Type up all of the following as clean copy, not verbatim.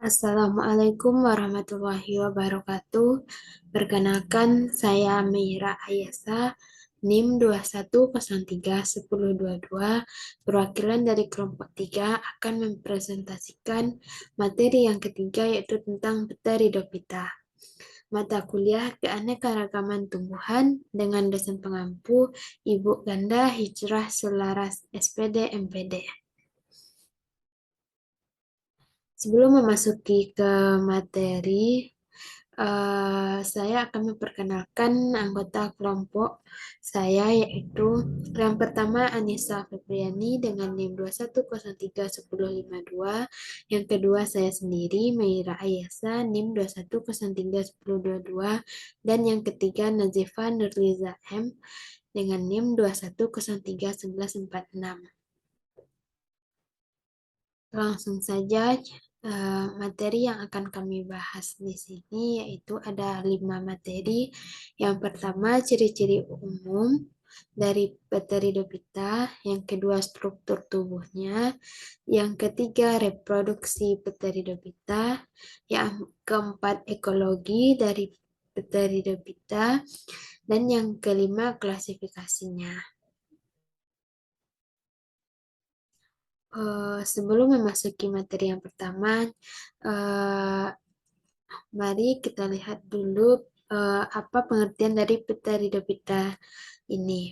Assalamualaikum warahmatullahi wabarakatuh. Perkenalkan, saya Meira Ayasa, NIM 21031022, perwakilan dari kelompok 3 akan mempresentasikan materi yang ketiga yaitu tentang Pteridophyta. Mata kuliah keanekaragaman tumbuhan dengan dosen pengampu Ibu Ganda Hijrah Selaras SPD MPD. Sebelum memasuki ke materi, saya akan memperkenalkan anggota kelompok saya, yaitu yang pertama Anissa Febriani dengan NIM 21031052, yang kedua saya sendiri Meira Ayasa NIM 21031022, dan yang ketiga Nazifa Nurliza M dengan NIM 21031146. Langsung saja materi yang akan kami bahas di sini yaitu ada 5 materi. Yang pertama ciri-ciri umum dari Pteridophyta, yang kedua struktur tubuhnya, yang ketiga reproduksi Pteridophyta, yang keempat ekologi dari Pteridophyta, dan yang kelima klasifikasinya. Sebelum memasuki materi yang pertama, eh, mari kita lihat dulu apa pengertian dari Pteridophyta ini.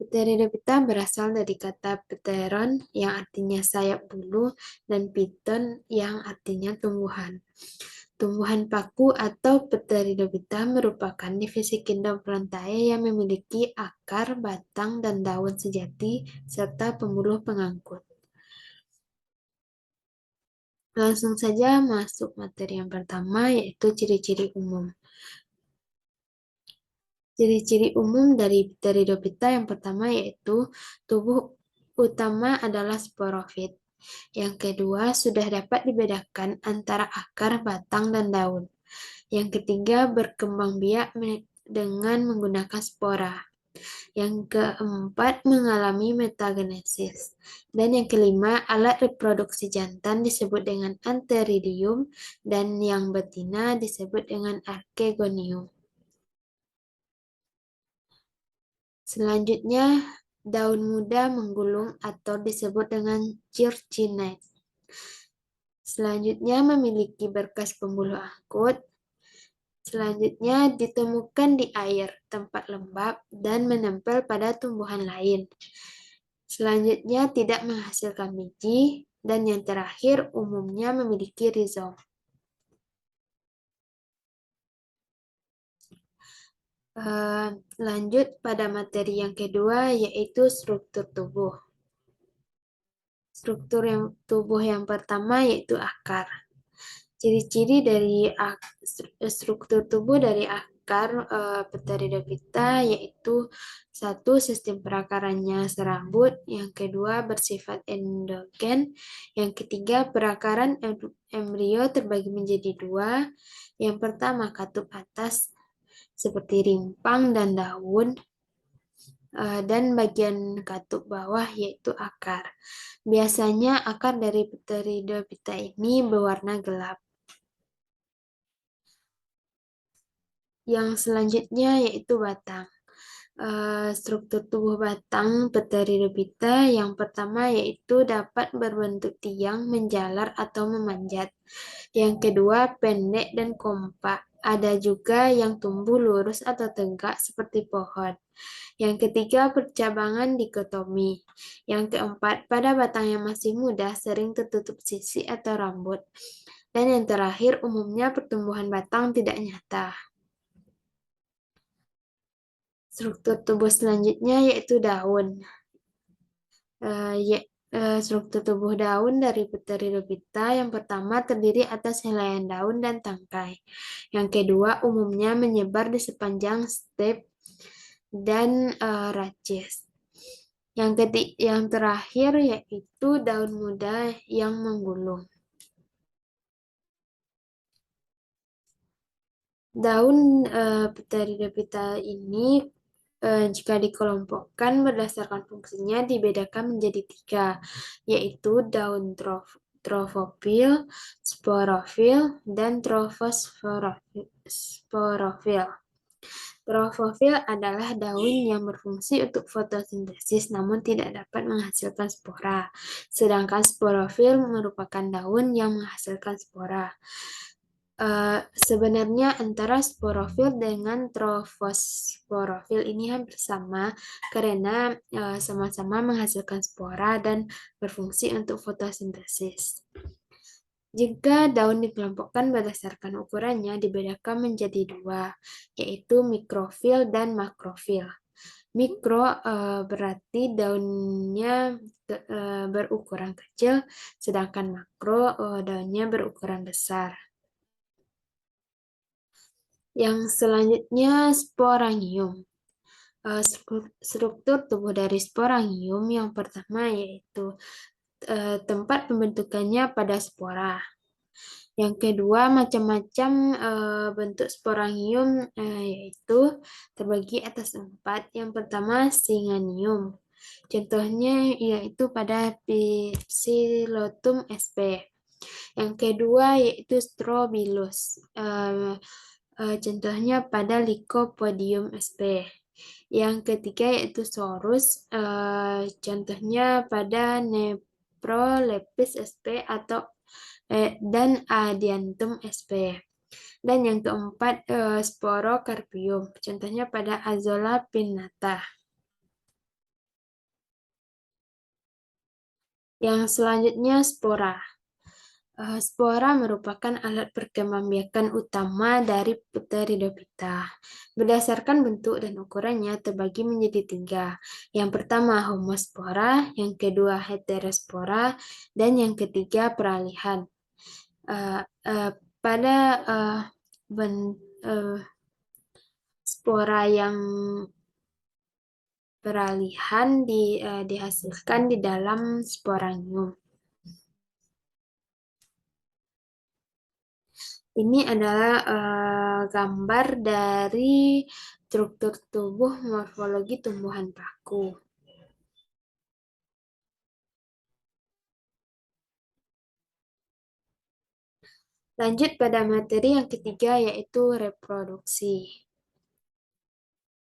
Pteridophyta berasal dari kata pteron yang artinya sayap bulu dan phyton yang artinya tumbuhan. Tumbuhan paku atau Pteridophyta merupakan divisi kingdom Plantae yang memiliki akar, batang, dan daun sejati serta pembuluh pengangkut. Langsung saja masuk materi yang pertama, yaitu ciri-ciri umum. Ciri-ciri umum dari Pteridophyta yang pertama yaitu tubuh utama adalah sporofit. Yang kedua, sudah dapat dibedakan antara akar, batang, dan daun. Yang ketiga, berkembang biak dengan menggunakan spora. Yang keempat, mengalami metagenesis. Dan yang kelima, alat reproduksi jantan disebut dengan antheridium dan yang betina disebut dengan archegonium. Selanjutnya, daun muda menggulung atau disebut dengan circinate. Selanjutnya, memiliki berkas pembuluh angkut. Selanjutnya, ditemukan di air, tempat lembab, dan menempel pada tumbuhan lain. Selanjutnya, tidak menghasilkan biji. Dan yang terakhir, umumnya memiliki rizom. Lanjut pada materi yang kedua, yaitu struktur tubuh. Struktur tubuh yang pertama yaitu akar. Ciri-ciri dari struktur tubuh dari akar Pteridophyta yaitu satu, sistem perakarannya serabut, yang kedua bersifat endogen, yang ketiga perakaran embrio terbagi menjadi dua, yang pertama katup atas seperti rimpang dan daun, dan bagian katup bawah yaitu akar. Biasanya akar dari Pteridophyta ini berwarna gelap. Yang selanjutnya yaitu batang. Struktur tubuh batang Pteridophyta yang pertama yaitu dapat berbentuk tiang, menjalar, atau memanjat. Yang kedua pendek dan kompak. Ada juga yang tumbuh lurus atau tegak seperti pohon. Yang ketiga percabangan dikotomi. Yang keempat pada batang yang masih muda sering tertutup sisi atau rambut. Dan yang terakhir umumnya pertumbuhan batang tidak nyata. Struktur tubuh selanjutnya yaitu daun. Struktur tubuh daun dari Pteridophyta yang pertama terdiri atas helaian daun dan tangkai. Yang kedua umumnya menyebar di sepanjang stem dan rachis. Yang terakhir yaitu daun muda yang menggulung. Daun Pteridophyta ini jika dikelompokkan berdasarkan fungsinya dibedakan menjadi tiga, yaitu daun trofofil, sporofil, dan trofosporofil. Trofofil adalah daun yang berfungsi untuk fotosintesis namun tidak dapat menghasilkan spora. Sedangkan sporofil merupakan daun yang menghasilkan spora. Sebenarnya antara sporofil dengan trofosporofil ini hampir sama karena sama-sama menghasilkan spora dan berfungsi untuk fotosintesis. Jika daun dikelompokkan berdasarkan ukurannya dibedakan menjadi dua, yaitu mikrofil dan makrofil. Mikro berarti daunnya berukuran kecil, sedangkan makro daunnya berukuran besar. Yang selanjutnya sporangium. Struktur tubuh dari sporangium yang pertama yaitu tempat pembentukannya pada spora. Yang kedua, macam-macam bentuk sporangium yaitu terbagi atas 4. Yang pertama, singanium. Contohnya yaitu pada Psilotum sp. Yang kedua yaitu Strobilus. Contohnya pada Lycopodium sp. Yang ketiga yaitu Sorus. Contohnya pada Nephrolepis sp atau dan Adiantum sp. Dan yang keempat Sporocarpium. Contohnya pada Azolla pinnata. Yang selanjutnya spora. Spora merupakan alat perkembangbiakan utama dari Pteridophyta. Berdasarkan bentuk dan ukurannya terbagi menjadi 3. Yang pertama homospora, yang kedua heterospora, dan yang ketiga peralihan. Pada spora yang peralihan dihasilkan di dalam sporangium. Ini adalah gambar dari struktur tubuh morfologi tumbuhan paku. Lanjut pada materi yang ketiga yaitu reproduksi.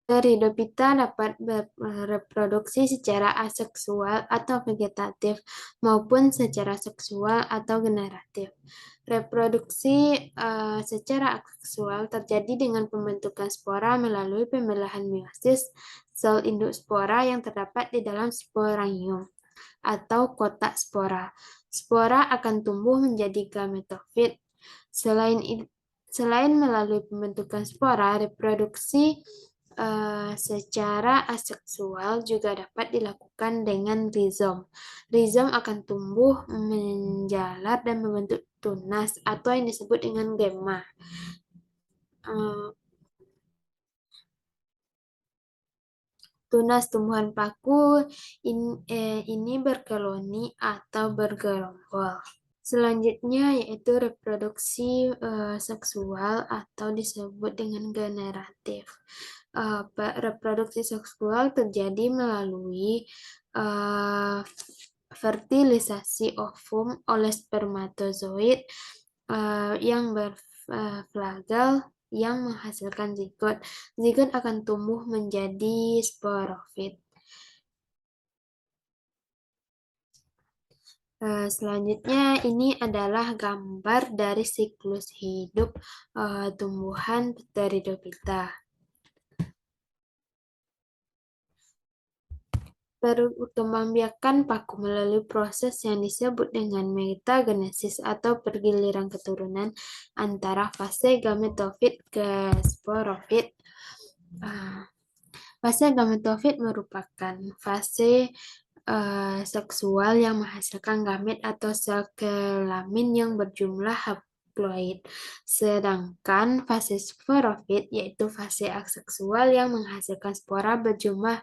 Pteridophyta dapat bereproduksi secara aseksual atau vegetatif maupun secara seksual atau generatif. Reproduksi secara aseksual terjadi dengan pembentukan spora melalui pembelahan meiosis sel induk spora yang terdapat di dalam sporangium atau kotak spora. Spora akan tumbuh menjadi gametofit. Selain melalui pembentukan spora, reproduksi secara aseksual juga dapat dilakukan dengan rizom. Rizom akan tumbuh menjalar dan membentuk tunas atau yang disebut dengan gemma. Tunas tumbuhan paku ini berkoloni atau bergerombol. Selanjutnya yaitu reproduksi seksual atau disebut dengan generatif. Reproduksi seksual terjadi melalui fertilisasi ovum oleh spermatozoid yang berflagal yang menghasilkan zigot. Zigot akan tumbuh menjadi sporofit. Selanjutnya ini adalah gambar dari siklus hidup tumbuhan Pteridophyta. Perkembangbiakan paku melalui proses yang disebut dengan metagenesis atau pergiliran keturunan antara fase gametofit ke sporofit. Fase gametofit merupakan fase seksual yang menghasilkan gamet atau sel kelamin yang berjumlah haploid. Sedangkan fase sporofit yaitu fase aseksual yang menghasilkan spora berjumlah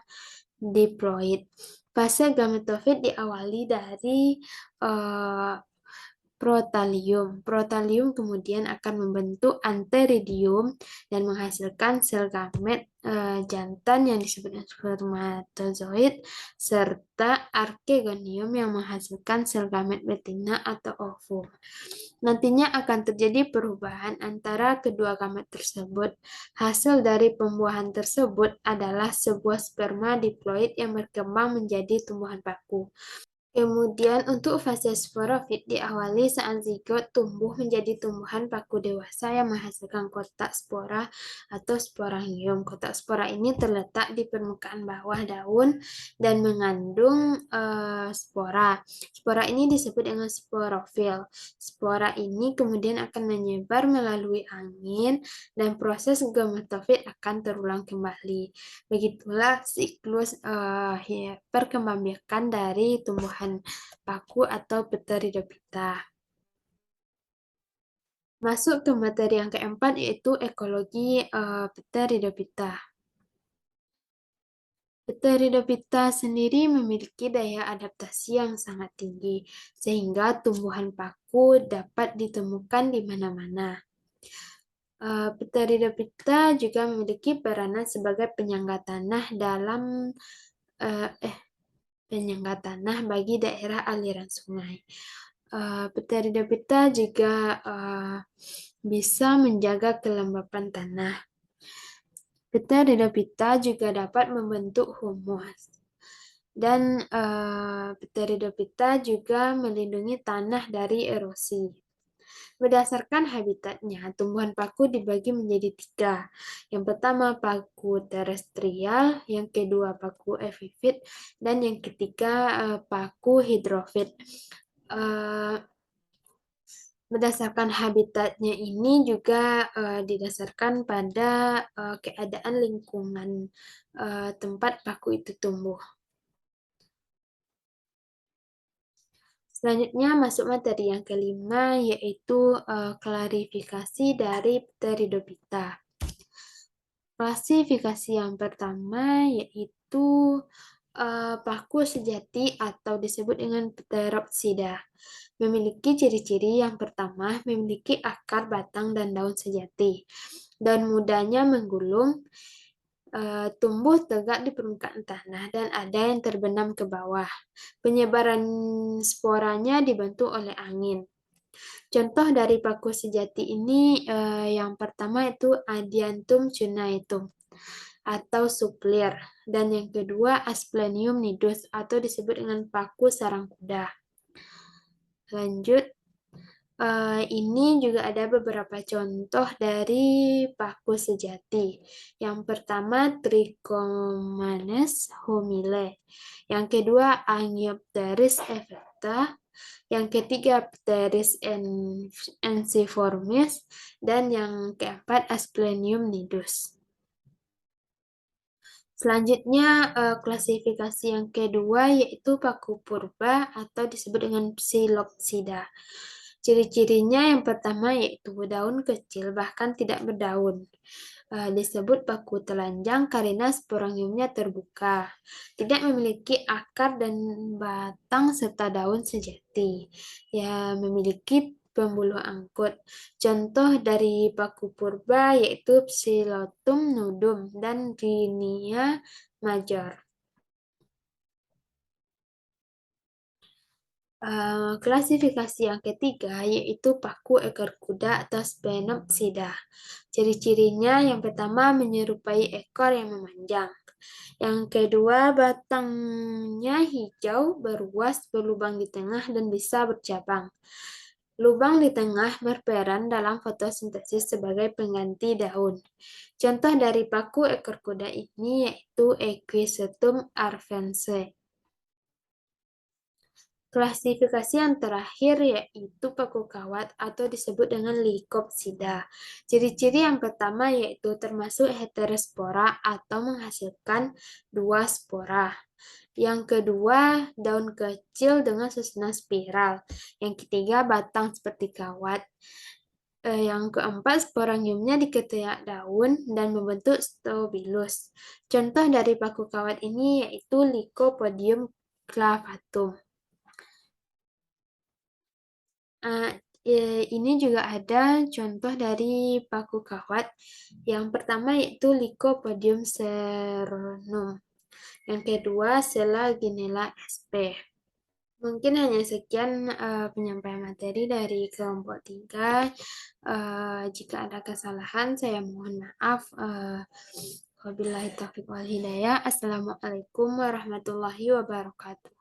diploid. Fase gametofit diawali dari protalium. Protalium kemudian akan membentuk anteridium dan menghasilkan sel gamet jantan yang disebut spermatozoid serta archegonium yang menghasilkan sel gamet betina atau ovum. Nantinya akan terjadi perubahan antara kedua gamet tersebut. Hasil dari pembuahan tersebut adalah sebuah sperma diploid yang berkembang menjadi tumbuhan paku. Kemudian untuk fase sporofit diawali saat zigot tumbuh menjadi tumbuhan paku dewasa yang menghasilkan kotak spora atau sporangium. Kotak spora ini terletak di permukaan bawah daun dan mengandung spora. Spora ini disebut dengan sporofil. Spora ini kemudian akan menyebar melalui angin dan proses gametofit akan terulang kembali. Begitulah siklus perkembangbiakan dari tumbuhan paku atau Pteridophyta. Masuk ke materi yang keempat yaitu ekologi Pteridophyta. Pteridophyta sendiri memiliki daya adaptasi yang sangat tinggi, sehingga tumbuhan paku dapat ditemukan di mana-mana. Pteridophyta juga memiliki peranan sebagai penyangga tanah penyangga tanah bagi daerah aliran sungai. Pteridophyta juga bisa menjaga kelembapan tanah. Pteridophyta juga dapat membentuk humus. Dan Pteridophyta juga melindungi tanah dari erosi. Berdasarkan habitatnya, tumbuhan paku dibagi menjadi tiga. Yang pertama paku terestrial, yang kedua paku epifit, dan yang ketiga paku hidrofit. Berdasarkan habitatnya ini juga didasarkan pada keadaan lingkungan tempat paku itu tumbuh. Selanjutnya masuk materi yang kelima yaitu klarifikasi dari Pteridophyta. Klasifikasi yang pertama yaitu paku sejati atau disebut dengan Pteropsida. Memiliki ciri-ciri yang pertama, memiliki akar, batang, dan daun sejati. Dan mudanya menggulung, tumbuh tegak di permukaan tanah, dan ada yang terbenam ke bawah. Penyebaran sporanya dibantu oleh angin. Contoh dari paku sejati ini yang pertama itu Adiantum cunaetum atau suplir, dan yang kedua Asplenium nidus atau disebut dengan paku sarang kuda. Lanjut, ini juga ada beberapa contoh dari paku sejati. Yang pertama Trichomanes humile, yang kedua Angiopteris effecta, yang ketiga Pteris ensiformis, dan yang keempat Asplenium nidus. Selanjutnya klasifikasi yang kedua yaitu paku purba atau disebut dengan Psilopsida. Ciri-cirinya yang pertama yaitu daun kecil bahkan tidak berdaun. Disebut paku telanjang karena sporangiumnya terbuka. Tidak memiliki akar dan batang serta daun sejati. Ya, memiliki pembuluh angkut. Contoh dari paku purba yaitu Psilotum nudum dan Rhynia major. Klasifikasi yang ketiga yaitu paku ekor kuda atau Sphenopsida. Ciri-cirinya yang pertama menyerupai ekor yang memanjang. Yang kedua batangnya hijau, beruas, berlubang di tengah dan bisa bercabang. Lubang di tengah berperan dalam fotosintesis sebagai pengganti daun. Contoh dari paku ekor kuda ini yaitu Equisetum arvense. Klasifikasi yang terakhir yaitu paku kawat atau disebut dengan Lycopsida. Ciri-ciri yang pertama yaitu termasuk heterospora atau menghasilkan dua spora. Yang kedua, daun kecil dengan susunan spiral. Yang ketiga, batang seperti kawat. Yang keempat, sporangiumnya di ketiak daun dan membentuk stobilus. Contoh dari paku kawat ini yaitu Lycopodium clavatum. Eh, ini juga ada contoh dari paku kawat. Yang pertama yaitu Lycopodium cernum. Yang kedua Selaginella sp. Mungkin hanya sekian penyampaian materi dari kelompok 3. Jika ada kesalahan, saya mohon maaf. Wabillahi taufiq wal hidayah. Assalamualaikum warahmatullahi wabarakatuh.